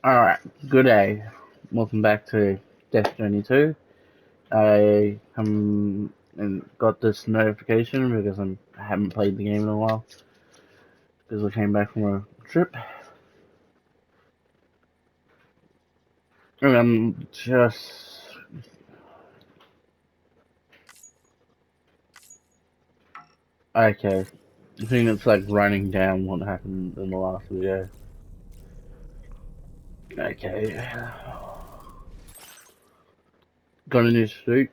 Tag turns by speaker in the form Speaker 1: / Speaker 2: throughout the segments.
Speaker 1: Alright, good day. Welcome back to Death Journey 2. I and got this notification because I haven't played the game in a while. Because I came back from a trip. And I'm just... Okay. I think it's like writing down what happened in the last video. Okay. Got a new suit.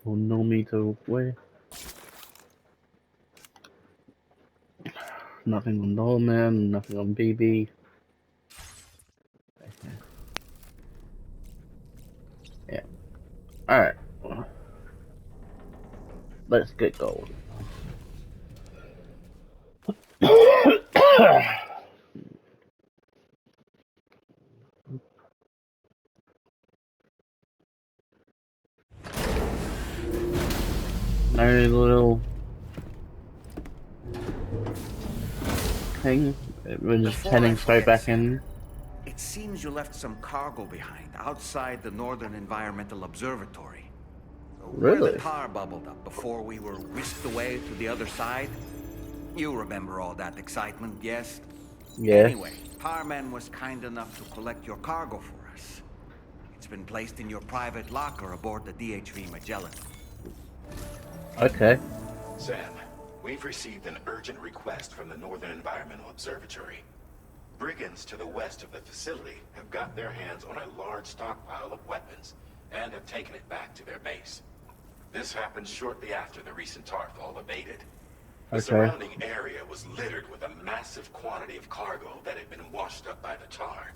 Speaker 1: For no me to wear. Nothing on Dollman, nothing on BB. Okay. Yeah. Alright. Let's get going. No little thing. We're just heading straight back in.
Speaker 2: It seems you left some cargo behind outside the Northern Environmental Observatory. Where the
Speaker 1: Really?
Speaker 2: tar bubbled up before we were whisked away to the other side. You remember all that excitement, yes?
Speaker 1: Yeah.
Speaker 2: Anyway, Tarman was kind enough to collect your cargo for us. It's been placed in your private locker aboard the DHV Magellan.
Speaker 1: Okay.
Speaker 3: Sam, we've received an urgent request from the Northern Environmental Observatory. Brigands to the west of the facility have got their hands on a large stockpile of weapons and have taken it back to their base. This happened shortly after the recent Tarfall abated. The surrounding area was littered with a massive quantity of cargo that had been washed up by the tar.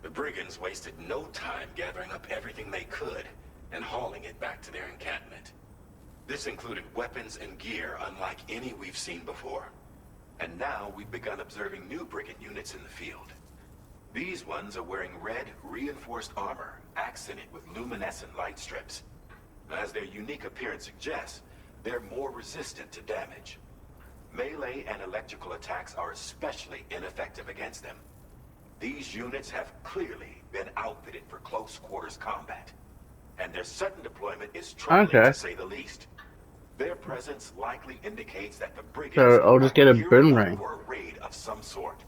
Speaker 3: The brigands wasted no time gathering up everything they could and hauling it back to their encampment. This included weapons and gear unlike any we've seen before. And now we've begun observing new brigand units in the field. These ones are wearing red, reinforced armor, accented with luminescent light strips. As their unique appearance suggests, they're more resistant to damage. Melee and electrical attacks are especially ineffective against them. These units have clearly been outfitted for close quarters combat, and their sudden deployment is troubling to say the least. Their presence likely indicates that the brigands
Speaker 1: So I'll just get a
Speaker 3: gearing up
Speaker 1: boomerang.
Speaker 3: for a raid of some sort.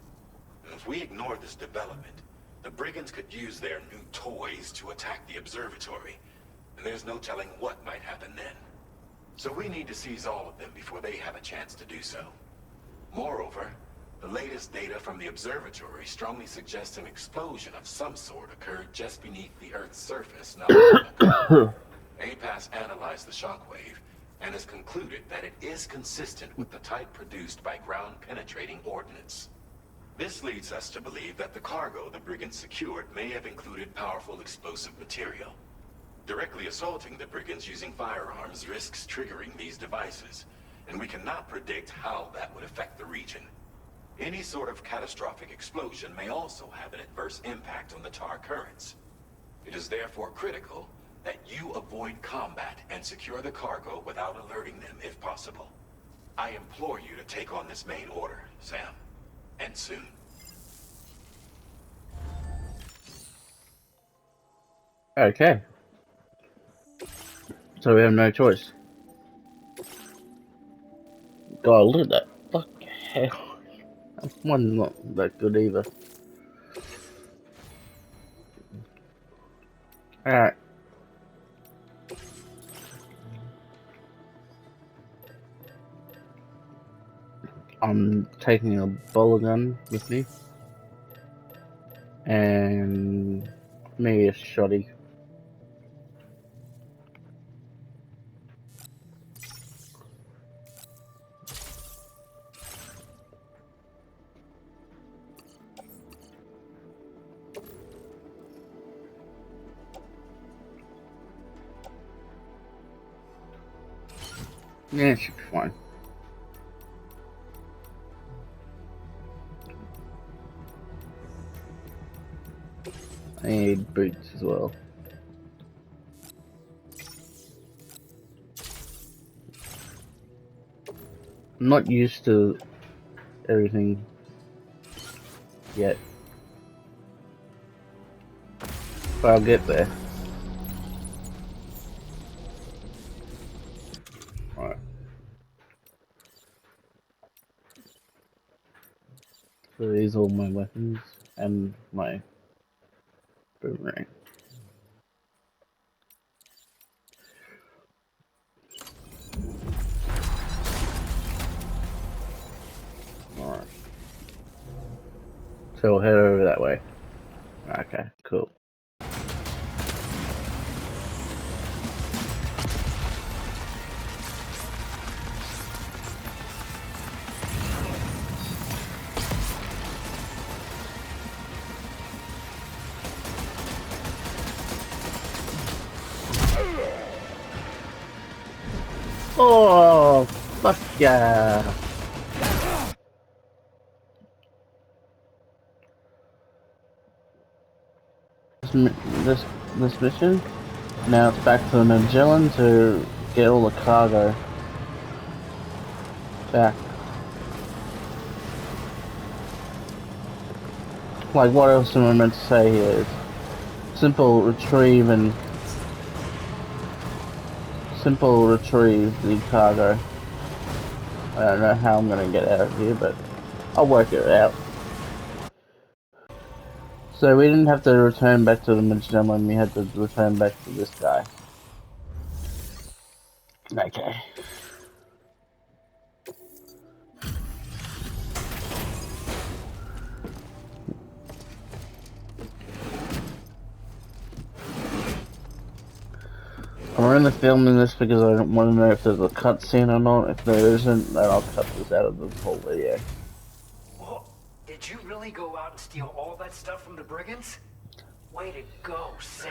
Speaker 3: If we ignore this development, the brigands could use their new toys to attack the observatory, and there's no telling what might happen then. So we need to seize all of them before they have a chance to do so. Moreover, the latest data from the observatory strongly suggests an explosion of some sort occurred just beneath the Earth's surface not long ago. APAS analyzed the shockwave and has concluded that it is consistent with the type produced by ground-penetrating ordnance. This leads us to believe that the cargo the brigands secured may have included powerful explosive material. Directly assaulting the brigands using firearms risks triggering these devices, and we cannot predict how that would affect the region. Any sort of catastrophic explosion may also have an adverse impact on the tar currents. It is therefore critical that you avoid combat and secure the cargo without alerting them if possible. I implore you to take on this main order, Sam. And soon.
Speaker 1: Okay. So we have no choice. God, look at that. Fuck hell. That one's not that good either. Alright. I'm taking a bullet gun with me. And maybe a shotty. Yeah, it should be fine. I need boots as well. I'm not used to everything yet. But I'll get there. Alright. So these are all my weapons and my boomerang. Alright. So we'll head over that way. Okay, cool. Oh, fuck yeah! This mission. Now it's back to the Magellan to get all the cargo back. Like, what else am I meant to say here? Simple retrieve the cargo. I don't know how I'm gonna get out of here, but I'll work it out. So we didn't have to return back to the Magellan, we had to return back to this guy. Okay. I'm only filming this because I don't want to know if there's a cutscene or not. If there isn't, then I'll cut this out of the whole video.
Speaker 4: Whoa, did you really go out and steal all that stuff from the brigands? Way to go, Sam.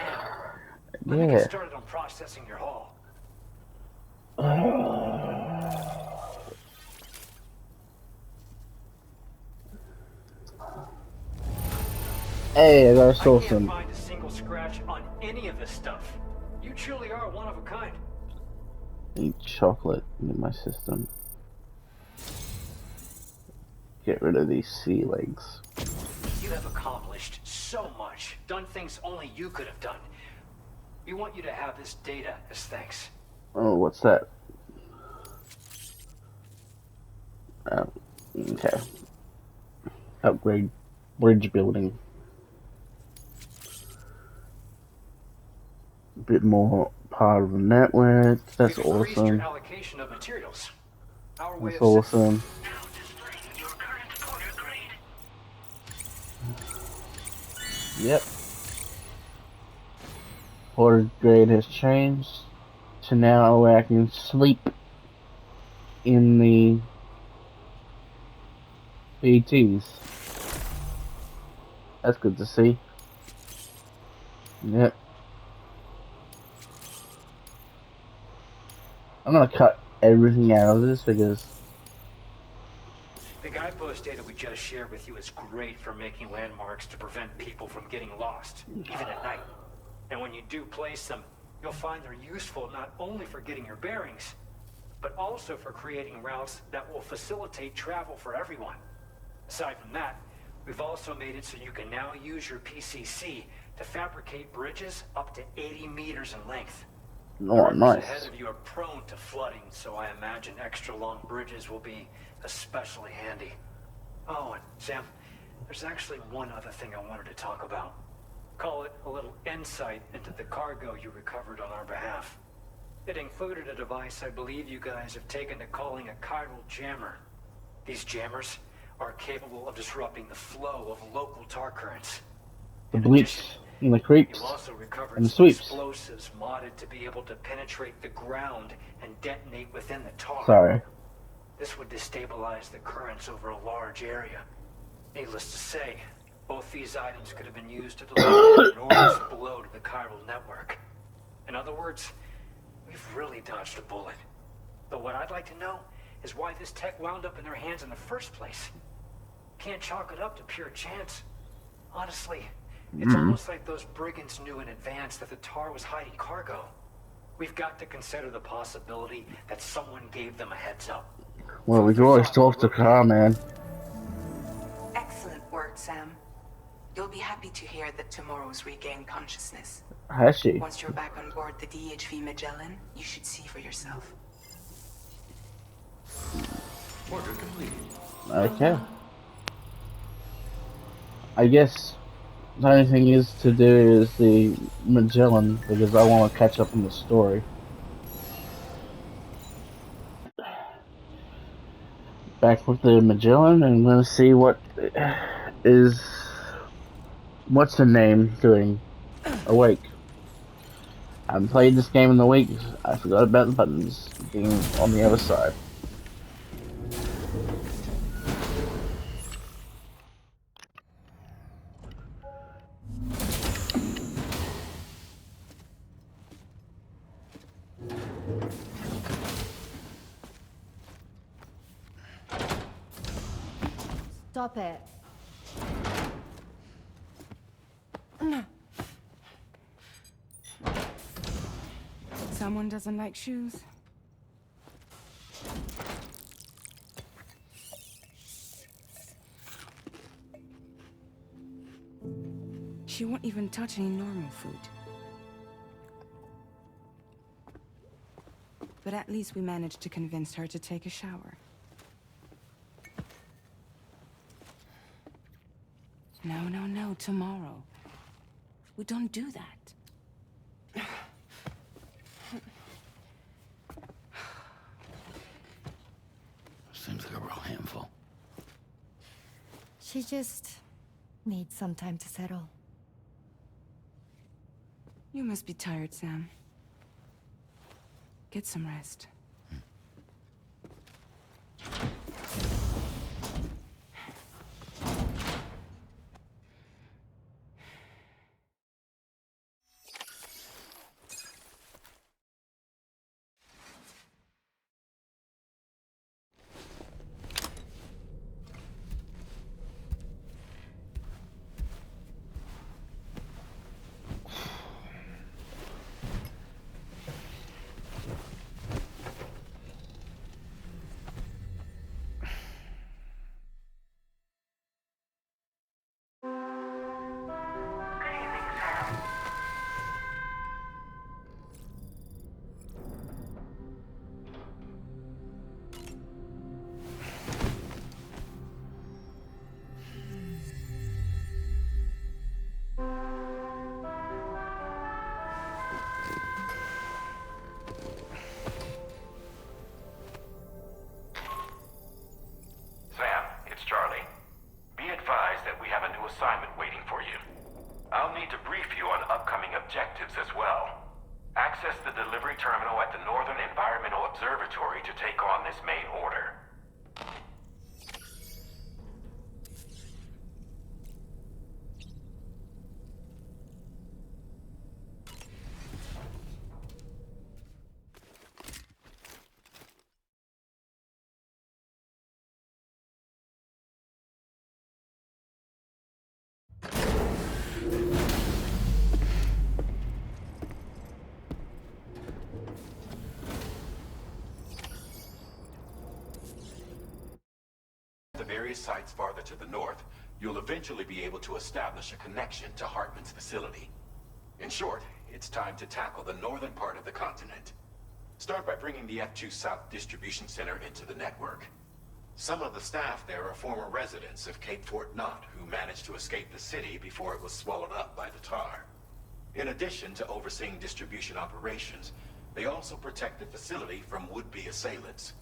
Speaker 4: Let me get started on processing your haul.
Speaker 1: Hey, I got a source.
Speaker 4: I can't find a single scratch on any of this stuff. You truly are one of a kind.
Speaker 1: Eat chocolate in my system. Get rid of these sea legs.
Speaker 4: You have accomplished so much, done things only you could have done. We want you to have this data as thanks.
Speaker 1: Oh, what's that? Oh, okay. Upgrade bridge building. A bit more part of the network. That's awesome.
Speaker 4: Your allocation of materials. Our way
Speaker 1: That's
Speaker 4: of
Speaker 1: awesome. Yep. Order grade has changed to now where I can sleep in the PTs. That's good to see. Yep. I'm gonna cut everything out of this because
Speaker 4: the guidepost data we just shared with you is great for making landmarks to prevent people from getting lost, even at night. And when you do place them, you'll find they're useful not only for getting your bearings, but also for creating routes that will facilitate travel for everyone. Aside from that, we've also made it so you can now use your PCC to fabricate bridges up to 80 meters in length.
Speaker 1: oh, nice.
Speaker 4: Ahead of you are prone to flooding, so I imagine extra long bridges will be especially handy. Oh, and Sam, there's actually one other thing I wanted to talk about. Call it a little insight into the cargo you recovered on our behalf. It included a device I believe you guys have taken to calling a chiral jammer. These jammers are capable of disrupting the flow of local tar currents.
Speaker 1: The bleeps and the creeps
Speaker 4: You also recovered
Speaker 1: and the
Speaker 4: some
Speaker 1: sweeps.
Speaker 4: explosives modded to be able to penetrate the ground and detonate within the tar.
Speaker 1: Sorry.
Speaker 4: This would destabilize the currents over a large area. Needless to say, both these items could have been used to deliver an enormous blow to the chiral network. In other words, we've really dodged a bullet. But what I'd like to know is why this tech wound up in their hands in the first place. Can't chalk it up to pure chance. Honestly, it's almost like those brigands knew in advance that the tar was hiding cargo. We've got to consider the possibility that someone gave them a heads up.
Speaker 1: Well, we can always talk to car, man.
Speaker 5: Excellent work, Sam. You'll be happy to hear that tomorrow's regained consciousness.
Speaker 1: Has she?
Speaker 5: Once you're back on board the DHV Magellan, you should see for yourself.
Speaker 2: Order complete.
Speaker 1: Okay. I guess the only thing is to do is the Magellan because I want to catch up on the story. Back with the Magellan and I'm gonna see what's her name doing awake. I haven't played this game in a week. I forgot about the buttons being on the other side.
Speaker 6: Stop it.
Speaker 7: Someone doesn't like shoes? She won't even touch any normal food. But at least we managed to convince her to take a shower. No, tomorrow. We don't do that.
Speaker 2: Seems like a real handful.
Speaker 6: She just needs some time to settle.
Speaker 7: You must be tired, Sam. Get some rest.
Speaker 3: Sam, it's Charlie. Be advised that we have a new assignment waiting for you. I'll need to brief you on upcoming objectives as well. Access the delivery terminal at the Northern Environmental Observatory to take on this main order. The various sites farther to the north, you'll eventually be able to establish a connection to Hartman's facility. In short, it's time to tackle the northern part of the continent. Start by bringing the F2 South Distribution Center into the network. Some of the staff there are former residents of Cape Fort Knott who managed to escape the city before it was swallowed up by the tar. In addition to overseeing distribution operations, they also protect the facility from would-be assailants.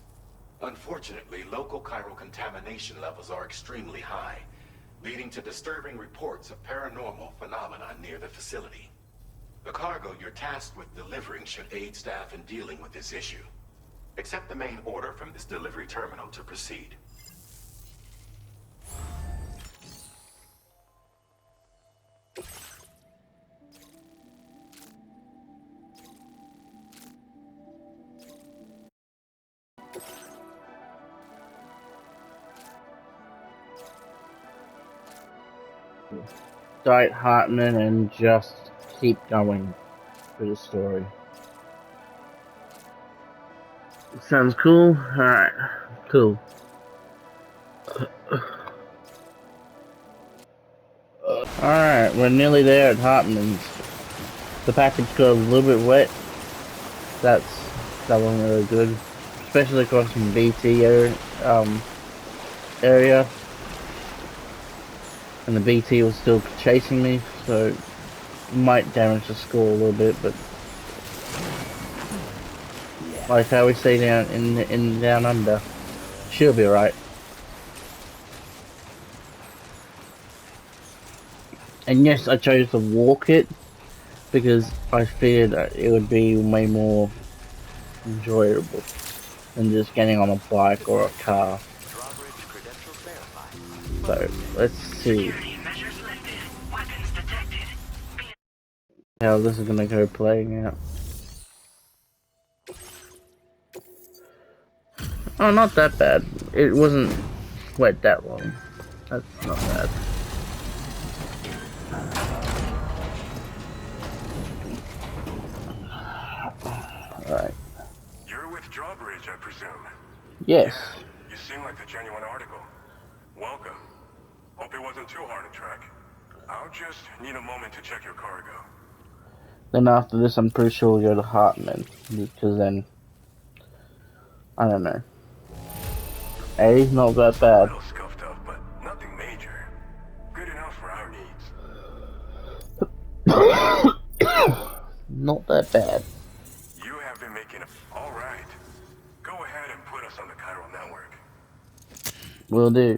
Speaker 3: Unfortunately, local chiral contamination levels are extremely high, leading to disturbing reports of paranormal phenomena near the facility. The cargo you're tasked with delivering should aid staff in dealing with this issue. Accept the main order from this delivery terminal to proceed.
Speaker 1: Start Hartman and just keep going through the story. Sounds cool? Alright, cool. Alright, we're nearly there at Hartman's. The package got a little bit wet. That wasn't really good. Especially across from BT area. And the BT was still chasing me, so might damage the score a little bit, but like how we say down in down under, she'll be right. And yes, I chose to walk it because I figured it would be way more enjoyable than just getting on a bike or a car. So let's see how this is gonna go playing out. Oh, not that bad. It wasn't wet that long. That's not bad. Alright.
Speaker 8: You're with Drawbridge, I presume?
Speaker 1: Yes.
Speaker 8: Yeah, you seem like the genuine article. Welcome. Hope it wasn't too hard to track. I'll just need a moment to check your cargo.
Speaker 1: Then after this, I'm pretty sure we'll go to Hartman, because then, I don't know. Not that bad.
Speaker 8: A little scuffed up, but nothing major. Good enough for our needs.
Speaker 1: Not that bad.
Speaker 8: You have been making all right. Go ahead and put us on the chiral network.
Speaker 1: Will do.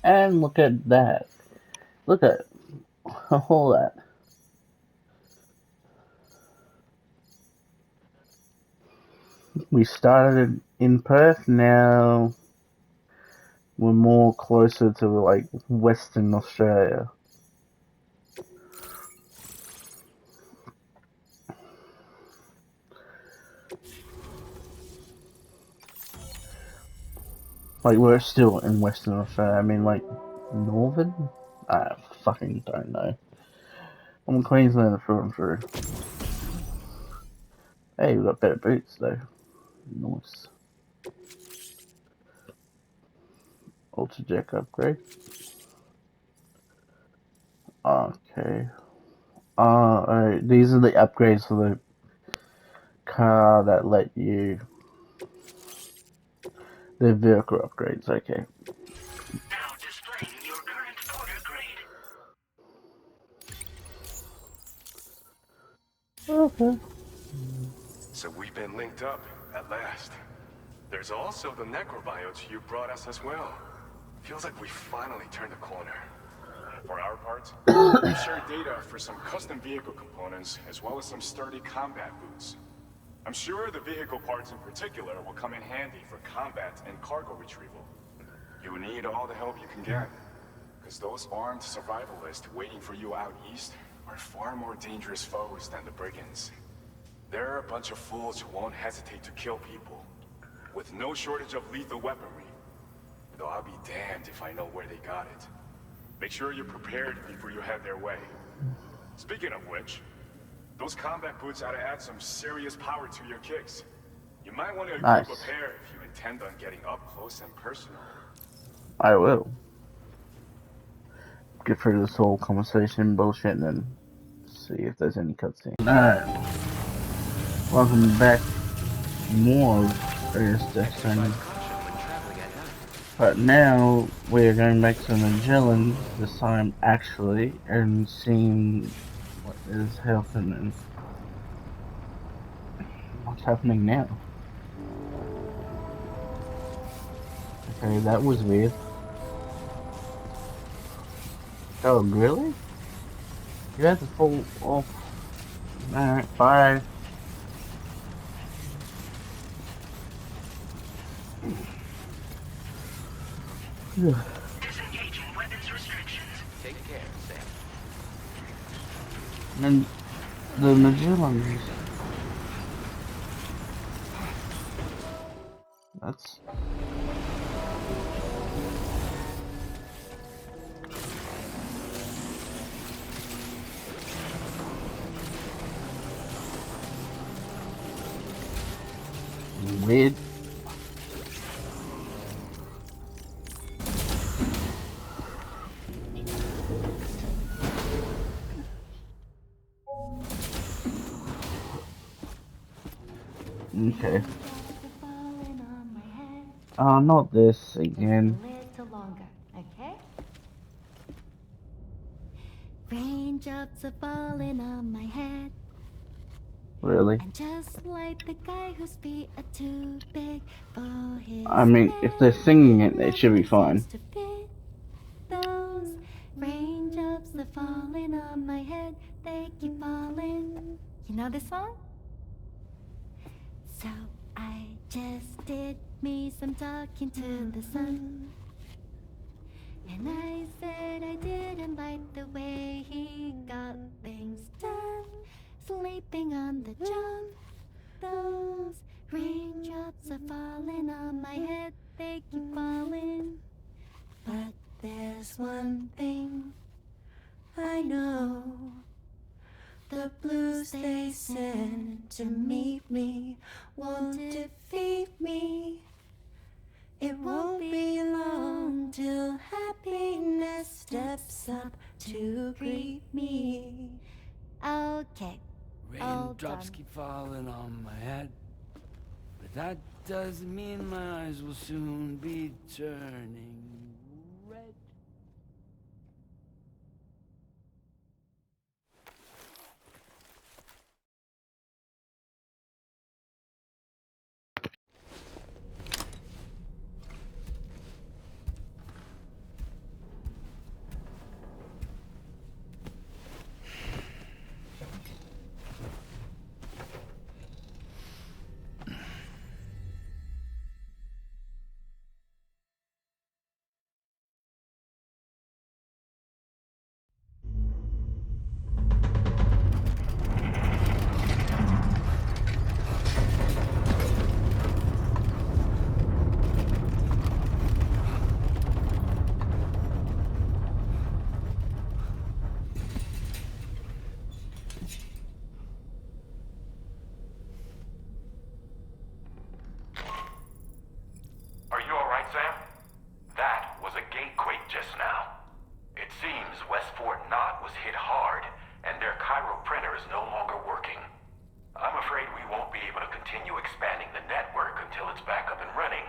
Speaker 1: And look at that. Look at all that. We started in Perth, now we're more closer to like Western Australia. Like, we're still in Western Australia. I mean, like, Northern? I fucking don't know. I'm a Queenslander through and through. Hey, we got better boots, though. Nice. Ultra Jack upgrade. Okay. Alright, these are the upgrades for the car that let you... The vehicle upgrades, okay.
Speaker 9: Now displaying your current porter grade.
Speaker 1: Okay.
Speaker 8: So we've been linked up, at last. There's also the necrobiotes you brought us as well. Feels like we finally turned the corner.
Speaker 10: For our part, we've shared data for some custom vehicle components, as well as some sturdy combat boots. I'm sure the vehicle parts in particular will come in handy for combat and cargo retrieval. You need all the help you can get, because those armed survivalists waiting for you out east are far more dangerous foes than the brigands. They're a bunch of fools who won't hesitate to kill people, with no shortage of lethal weaponry. Though I'll be damned if I know where they got it. Make sure you're prepared before you head their way. Speaking of which, those combat boots ought to add some serious power to your kicks. You might want to equip a pair if you intend on getting up close and personal.
Speaker 1: I will. Get through this whole conversation bullshit and then see if there's any cutscene. Alright. Welcome back. More of Death Stranding. But now we're going back to Magellan, this time actually, and seeing what is happening. What's happening now? Okay, that was weird. Oh, really? You had to fall off. Alright, bye.
Speaker 9: Disengaging weapons restrictions. Take care, Sam.
Speaker 1: And the Magellans. That's weird. Okay. Oh, not this again.
Speaker 6: A little longer, okay? Raindrops are falling on my head.
Speaker 1: Really?
Speaker 6: And just like the guy whose feet are too big for his
Speaker 1: I mean, if they're singing it, they should be fine.
Speaker 6: to fit those raindrops are falling on my head. They keep falling. You know this song? So I just did me some talking to the sun. And I said I didn't like the way he got things done. Sleeping on the job. Those raindrops are falling on my head. They keep falling. But there's one thing I know. The blues they sent to meet me won't defeat me. It won't be long till happiness steps up to greet me. Okay.
Speaker 11: Raindrops keep falling on my head, but that doesn't mean my eyes will soon be turning red.
Speaker 3: Are you alright, Sam? That was a gatequake just now. It seems West Fort Knott was hit hard, and their Cairo printer is no longer working. I'm afraid we won't be able to continue expanding the network until it's back up and running.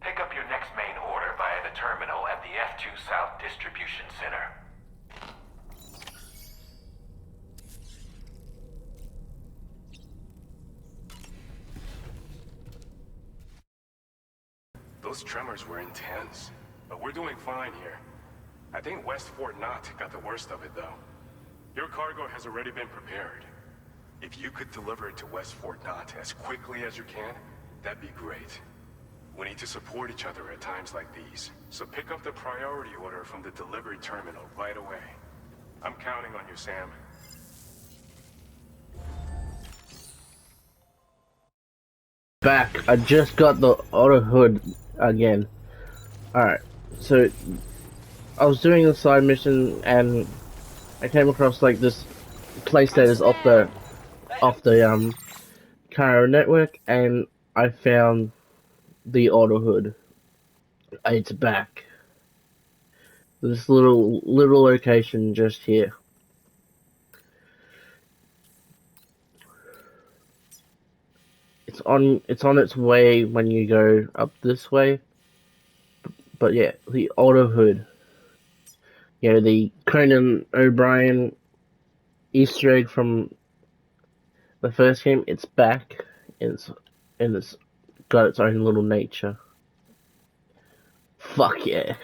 Speaker 3: Pick up your next main order via the terminal at the F2 South Distribution Center.
Speaker 10: Those tremors were intense, but we're doing fine here. I think West Fort Knott got the worst of it, though. Your cargo has already been prepared. If you could deliver it to West Fort Knott as quickly as you can, that'd be great. We need to support each other at times like these, so pick up the priority order from the delivery terminal right away. I'm counting on you, Sam.
Speaker 1: Back. I just got the auto hood again. Alright, so I was doing a side mission and I came across like this place that is off the Cairo network, and I found the auto hood. It's back. This little location just here. It's on its way when you go up this way. But yeah, the auto hood. Yeah, the Conan O'Brien Easter egg from the first game, it's back. It's got its own little nature. Fuck yeah.